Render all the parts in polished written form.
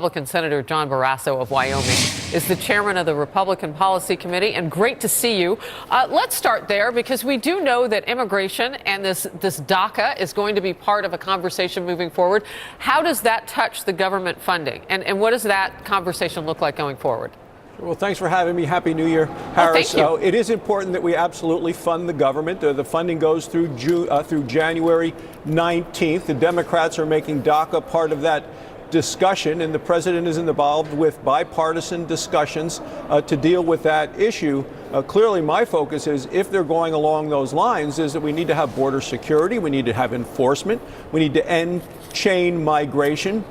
Republican Senator John Barrasso of Wyoming is the chairman of the Republican Policy Committee, and great to see you. Let's start there because we do know that immigration and this DACA is going to be part of a conversation moving forward. How does that touch the government funding, and what does that conversation look like going forward? Well, thanks for having me. Happy New Year, Harris. Thank you. It is important that we absolutely fund the government. The funding goes through January 19th. The Democrats are making DACA part of that discussion, and the president is involved with bipartisan discussions to deal with that issue. Clearly, my focus is, if they're going along those lines, is that we need to have border security, we need to have enforcement, we need to end chain migration.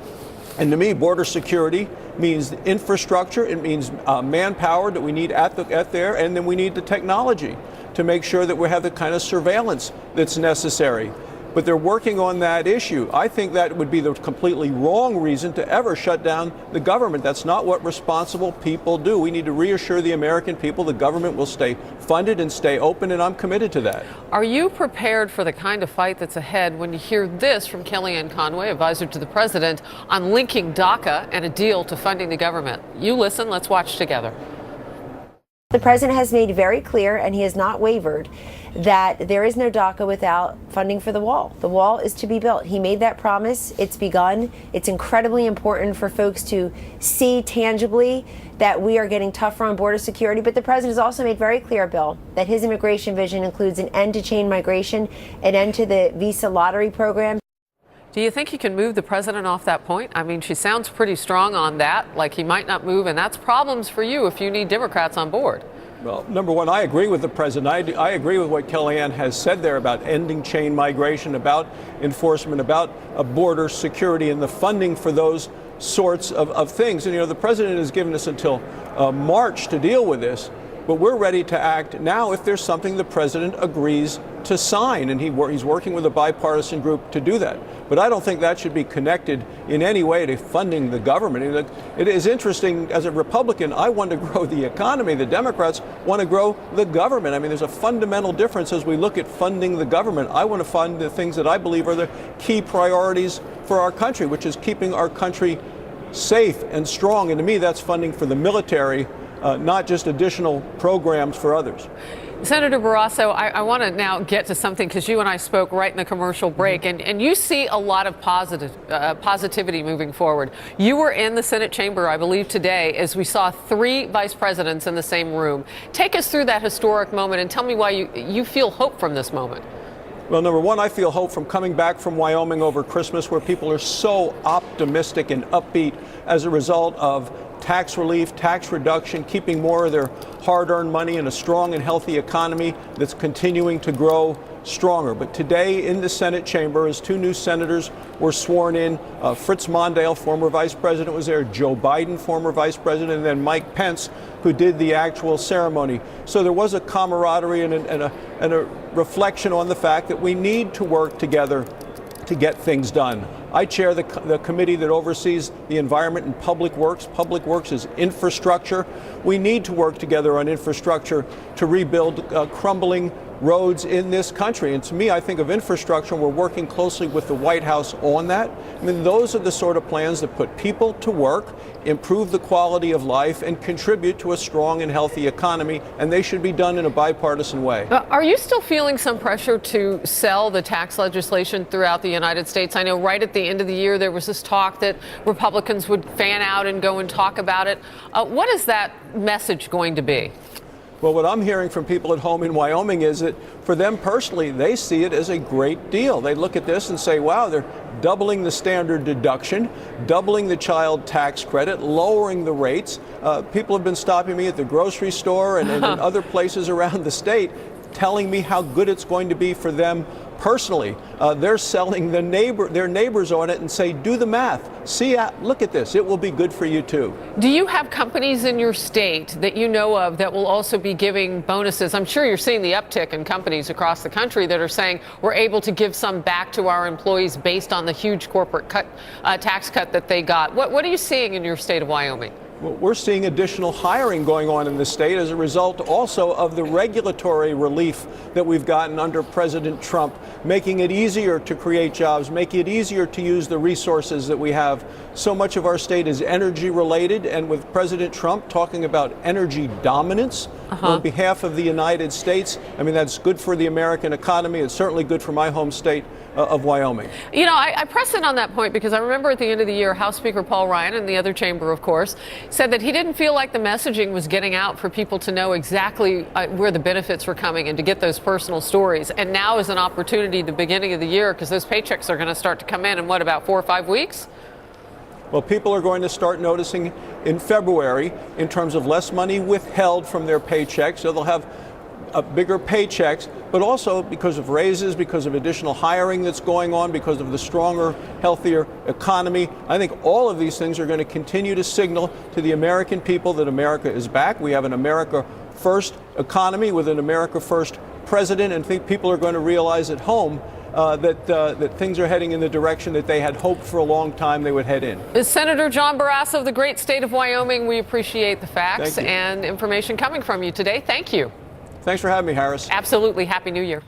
And to me, border security means infrastructure, it means manpower that we need at there, and then we need the technology to make sure that we have the kind of surveillance that's necessary. But they're working on that issue. I think that would be the completely wrong reason to ever shut down the government. That's not what responsible people do. We need to reassure the American people the government will stay funded and stay open, and I'm committed to that. Are you prepared for the kind of fight that's ahead when you hear this from Kellyanne Conway, advisor to the president, on linking DACA and a deal to funding the government? You listen, let's watch together. The president has made very clear, and he has not wavered, that there is no DACA without funding for the wall. The wall is to be built. He made that promise. It's begun. It's incredibly important for folks to see tangibly that we are getting tougher on border security. But the president has also made very clear, Bill, that his immigration vision includes an end to chain migration, an end to the visa lottery program. Do you think you can move the president off that point? I mean, she sounds pretty strong on that, like he might not move, and that's problems for you if you need Democrats on board. Well, number one, I agree with the president. I agree with what Kellyanne has said there about ending chain migration, about enforcement, about border security and the funding for those sorts of things. And, you know, the president has given us until March to deal with this, but we're ready to act now if there's something the president agrees to sign, and he's working with a bipartisan group to do that. But I don't think that should be connected in any way to funding the government. It is interesting, as a Republican, I want to grow the economy. The Democrats want to grow the government. I mean, there's a fundamental difference as we look at funding the government. I want to fund the things that I believe are the key priorities for our country, which is keeping our country safe and strong. And to me, that's funding for the military, not just additional programs for others. Senator Barrasso, I want to now get to something, because you and I spoke right in the commercial break, and you see a lot of positivity moving forward. You were in the Senate chamber, I believe, today as we saw 3 vice presidents in the same room. Take us through that historic moment and tell me why you feel hope from this moment. Well, number one, I feel hope from coming back from Wyoming over Christmas, where people are so optimistic and upbeat as a result of tax relief, tax reduction, keeping more of their hard-earned money in a strong and healthy economy that's continuing to grow stronger. But today in the Senate chamber, as 2 new senators were sworn in, Fritz Mondale, former vice president, was there, Joe Biden, former vice president, and then Mike Pence, who did the actual ceremony. So there was a camaraderie and a reflection on the fact that we need to work together to get things done. I chair the committee that oversees the environment and public works. Public works is infrastructure. We need to work together on infrastructure to rebuild crumbling roads in this country. And to me, I think of infrastructure, and we're working closely with the White House on that. I mean, those are the sort of plans that put people to work, improve the quality of life, and contribute to a strong and healthy economy, and they should be done in a bipartisan way. Are you still feeling some pressure to sell the tax legislation throughout the United States? I know right at the end of the year there was this talk that Republicans would fan out and go and talk about it. What is that message going to be? Well, what I'm hearing from people at home in Wyoming is that for them personally, they see it as a great deal. They look at this and say, wow, they're doubling the standard deduction, doubling the child tax credit, lowering the rates. People have been stopping me at the grocery store and other places around the state, telling me how good it's going to be for them personally. They're selling their neighbors on it and say, do the math. See, look at this. It will be good for you, too. Do you have companies in your state that you know of that will also be giving bonuses? I'm sure you're seeing the uptick in companies across the country that are saying we're able to give some back to our employees based on the huge corporate tax cut that they got. What are you seeing in your state of Wyoming? We're seeing additional hiring going on in the state as a result also of the regulatory relief that we've gotten under President Trump, making it easier to create jobs, making it easier to use the resources that we have. So much of our state is energy related, and with President Trump talking about energy dominance on behalf of the United States, I mean, that's good for the American economy. It's certainly good for my home state of Wyoming. You know, I press in on that point because I remember at the end of the year, House Speaker Paul Ryan in the other chamber, of course, said that he didn't feel like the messaging was getting out for people to know exactly where the benefits were coming and to get those personal stories. And now is an opportunity at the beginning of the year because those paychecks are going to start to come in what, about 4 or 5 weeks? Well, people are going to start noticing in February in terms of less money withheld from their paychecks. So they'll have bigger paychecks, but also because of raises, because of additional hiring that's going on, because of the stronger, healthier economy. I think all of these things are going to continue to signal to the American people that America is back. We have an America First economy with an America First president, and I think people are going to realize at home that things are heading in the direction that they had hoped for a long time they would head in. Senator John Barrasso of the great state of Wyoming, we appreciate the facts and information coming from you today. Thank you. Thanks for having me, Harris. Absolutely. Happy New Year.